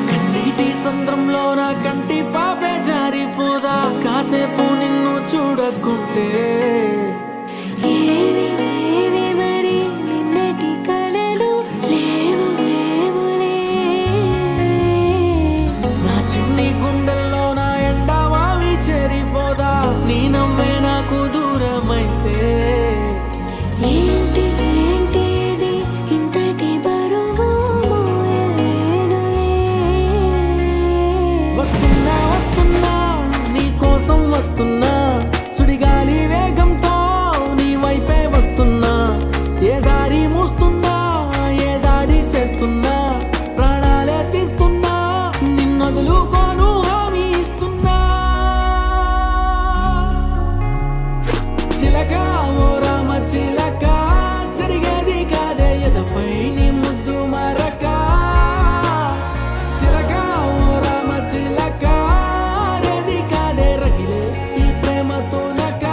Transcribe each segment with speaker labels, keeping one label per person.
Speaker 1: కన్నీటి సంద్రంలో నా కంటి పాపే జారిపోదా కాసేపు నిన్ను చూడకుంటే నీ నవ్వే నాకు దూరమైతే
Speaker 2: ఏంటి ఏంటి ఇది ఇంతటి బరువు మోయలేనులే.
Speaker 1: వస్తున్నా వస్తున్నా నీ కోసం వస్తున్నా సుడిగాలి వేగంతో నీ వైపే వస్తున్నా ఏ దారి మూస్తున్నా ఏ దాడి చేస్తున్నా ప్రాణాలే తీస్తున్నా నిన్నొదులుకోను హామీ ఇస్తున్నా చిలక ఓ రామ చిలక జరిగేది కాదే ఎదపై నీ ముద్దు మరక చిలక ఓ రామ చిలక రేది కాదే రగిలే ఈ ప్రేమ తోనక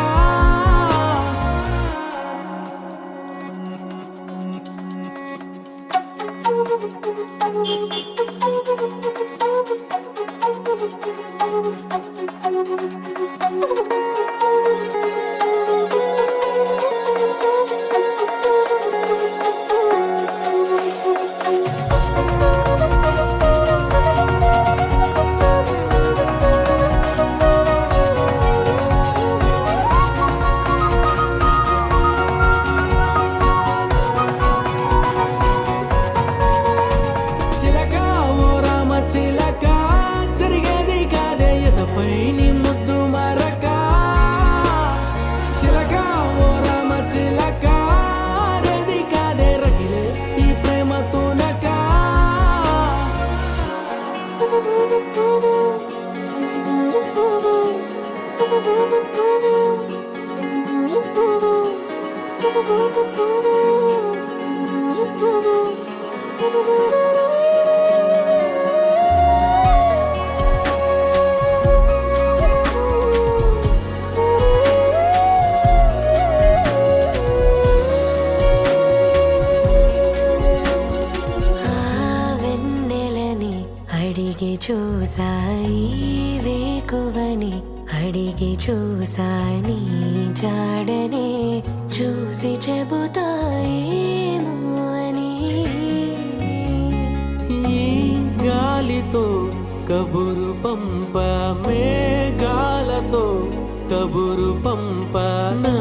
Speaker 1: చిలక ఓ రామ చిలక జరిగేది కాదే ఎదపై నీ ముద్దు మరక చిలక ఓ రామ చిలక రేది కాదే రగిలే ఈ ప్రేమ తోనక
Speaker 2: ఆ వెన్నెలని అడిగి చూసాయి వేకువని అడిగి చూసాని జాడనే చూసి చెబుతాయేమో అని
Speaker 1: ఈ గాలితో కబురు పంప మేఘాలతో కబురు పంప నా